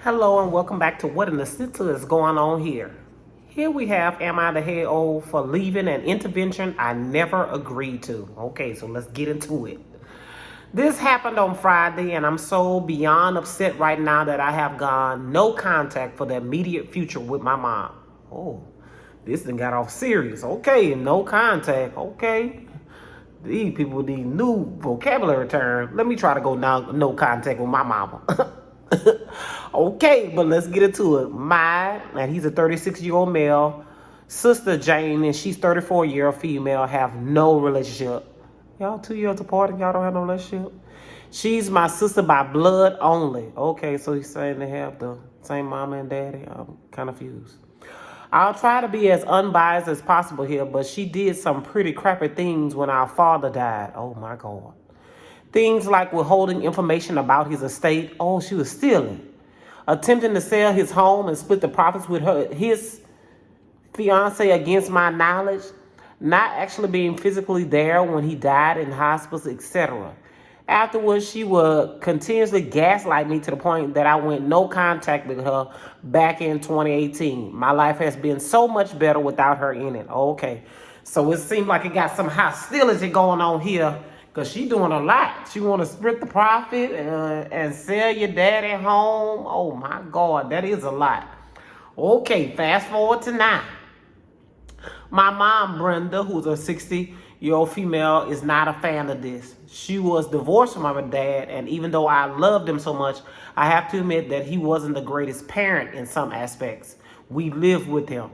Hello and welcome back to What in the City is going on here. Here we have Am I the Head Old for leaving an intervention I never agreed to. Okay, so let's get into it. This happened on Friday and I'm so beyond upset right now that I have gone no contact for the immediate future with my mom. Oh, this thing got off serious. Okay, no contact. Okay. These people with these new vocabulary terms. Let me try to go now no contact with my mama. Okay, but let's get into it. And he's a 36-year-old male, sister Jane, and she's 34-year-old female, have no relationship. Y'all 2 years apart and y'all don't have no relationship? She's my sister by blood only. Okay, so he's saying they have the same mama and daddy. I'm kind of confused. I'll try to be as unbiased as possible here, but she did some pretty crappy things when our father died. Oh my God. Things like withholding information about his estate. Oh, she was stealing. Attempting to sell his home and split the profits with his fiance against my knowledge. Not actually being physically there when he died in hospice, etc. Afterwards, she would continuously gaslight me to the point that I went no contact with her back in 2018. My life has been so much better without her in it. Okay, so it seemed like it got some hostility going on here because she doing a lot. She want to split the profit and sell your daddy home. Oh my God, that is a lot. Okay, fast forward to now. My mom, Brenda, who's a 60-year-old female, is not a fan of this. She was divorced from my dad, and even though I loved him so much, I have to admit that he wasn't the greatest parent in some aspects. We lived with him.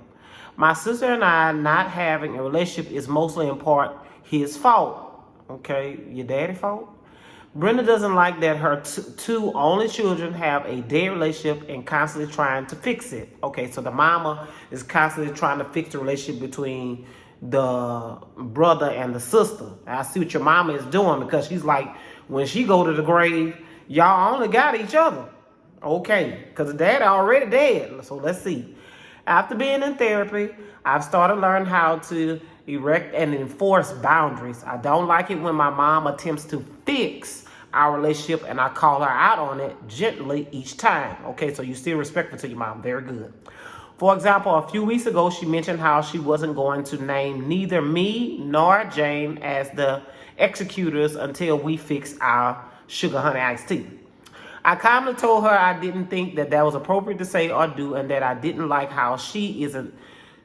My sister and I not having a relationship is mostly in part his fault. Okay, your daddy's fault? Brenda doesn't like that her two only children have a dead relationship and constantly trying to fix it. Okay, so the mama is constantly trying to fix the relationship between the brother and the sister. I see what your mama is doing because she's like, when she go to the grave, y'all only got each other. Okay, because the dad already dead. So let's see. After being in therapy, I've started learning how to erect and enforce boundaries. I don't like it when my mom attempts to fix our relationship and I call her out on it gently each time. Okay, so you still respectful to your mom. Very good. For example, a few weeks ago, she mentioned how she wasn't going to name neither me nor Jane as the executors until we fix our sugar honey iced tea. I calmly told her I didn't think that was appropriate to say or do and that I didn't like how she isn't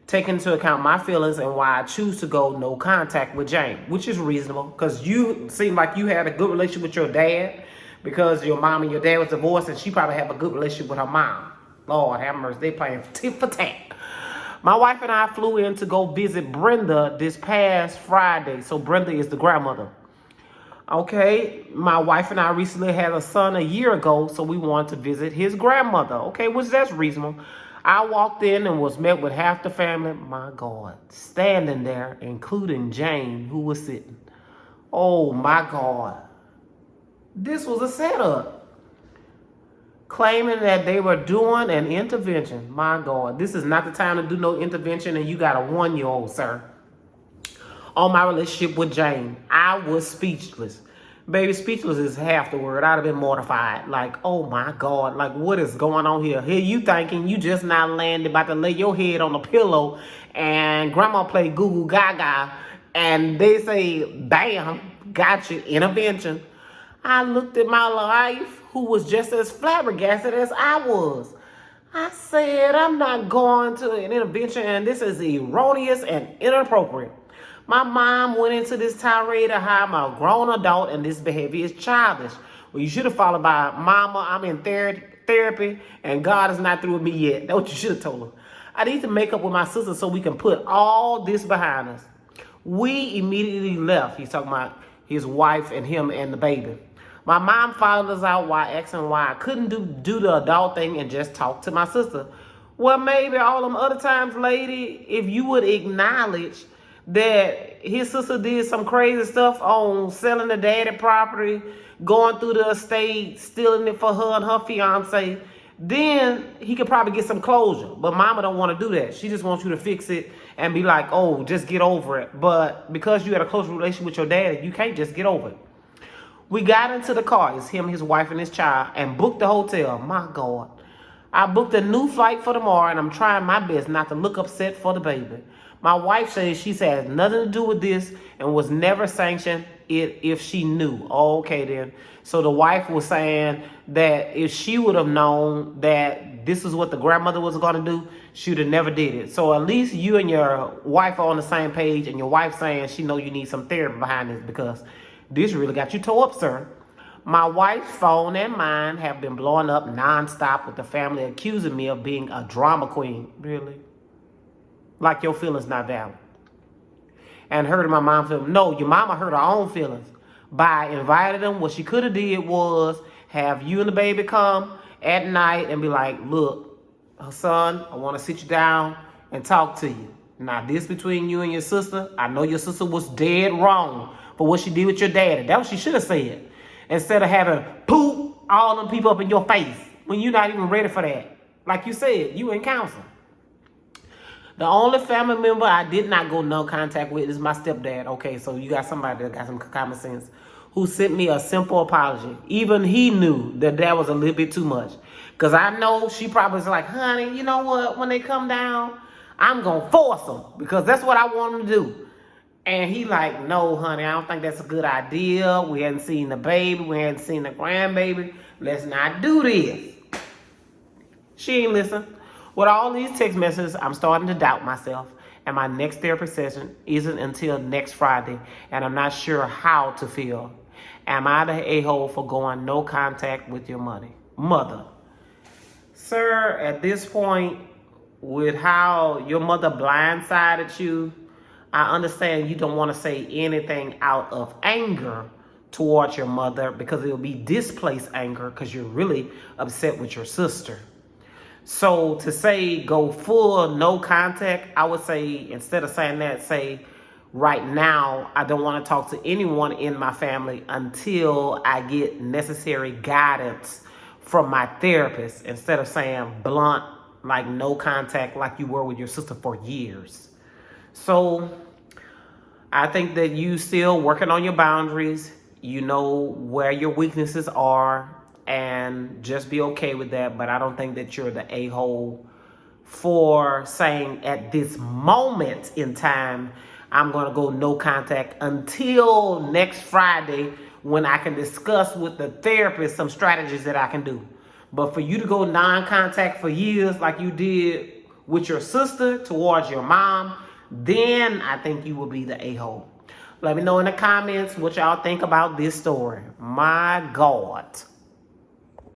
taking into account my feelings and why I choose to go no contact with Jane, which is reasonable because you seem like you had a good relationship with your dad because your mom and your dad was divorced and she probably have a good relationship with her mom. Lord have mercy, they playing tit for tat. My wife and I flew in to go visit Brenda this past Friday. So Brenda is the grandmother. Okay, my wife and I recently had a son a year ago, so we wanted to visit his grandmother. Okay, which that's reasonable. I walked in and was met with half the family, my God, standing there, including Jane, who was sitting. Oh, my God. This was a setup. Claiming that they were doing an intervention. My God, this is not the time to do no intervention, and you got a 1-year-old, sir. On my relationship with Jane, I was speechless. Baby, speechless is half the word. I'd have been mortified. Like, oh my God, like what is going on here? Here you thinking you just not landed, about to lay your head on the pillow and grandma play Goo Goo Gaga and they say, bam, gotcha, intervention. I looked at my wife who was just as flabbergasted as I was. I said, I'm not going to an intervention and this is erroneous and inappropriate. My mom went into this tirade of how I'm a grown adult and this behavior is childish. Well, you should have followed by, Mama, I'm in therapy and God is not through with me yet. That's what you should have told her. I need to make up with my sister so we can put all this behind us. We immediately left. He's talking about his wife and him and the baby. My mom followed us out while asking why I couldn't do the adult thing and just talk to my sister. Well, maybe all them other times, lady, if you would acknowledge that his sister did some crazy stuff on selling the daddy property, going through the estate, stealing it for her and her fiance, then he could probably get some closure. But mama don't want to do that. She just wants you to fix it and be like, oh, just get over it. But because you had a close relationship with your daddy, you can't just get over it. We got into the car, it's him, his wife, and his child, and booked the hotel. My God. I booked a new flight for tomorrow, and I'm trying my best not to look upset for the baby. My wife says she has nothing to do with this and was never sanctioned it if she knew. Oh, okay then. So the wife was saying that if she would have known that this is what the grandmother was going to do, she would have never did it. So at least you and your wife are on the same page, and your wife saying she know you need some therapy behind this, because this really got you tore up, sir. My wife's phone and mine have been blowing up nonstop with the family accusing me of being a drama queen. Really? Like your feelings not valid. And hurting my mom feelings. No, your mama hurt her own feelings by inviting them. What she could have did was have you and the baby come at night and be like, look, son, I want to sit you down and talk to you. Now, this between you and your sister, I know your sister was dead wrong for what she did with your daddy. That's what she should have said. Instead of having poop all them people up in your face when you're not even ready for that. Like you said, you in counseling. The only family member I did not go no contact with is my stepdad. Okay, so you got somebody that got some common sense who sent me a simple apology. Even he knew that that was a little bit too much. Because I know she probably was like, honey, you know what? When they come down, I'm going to force them because that's what I want them to do. And he like, no, honey, I don't think that's a good idea. We hadn't seen the baby. We hadn't seen the grandbaby. Let's not do this. She ain't listen. With all these text messages, I'm starting to doubt myself. And my next therapy session isn't until next Friday. And I'm not sure how to feel. Am I the a-hole for going no contact with your mother? Sir, at this point, with how your mother blindsided you, I understand you don't want to say anything out of anger towards your mother because it'll be displaced anger because you're really upset with your sister. So to say go full no contact, I would say instead of saying that, say right now I don't want to talk to anyone in my family until I get necessary guidance from my therapist, instead of saying blunt like no contact like you were with your sister for years. So I think that you still working on your boundaries. You know where your weaknesses are, and just be okay with that. But I don't think that you're the a-hole for saying at this moment in time, I'm going to go no contact until next Friday when I can discuss with the therapist some strategies that I can do. But for you to go non-contact for years like you did with your sister towards your mom, then I think you will be the a-hole. Let me know in the comments what y'all think about this story. My God.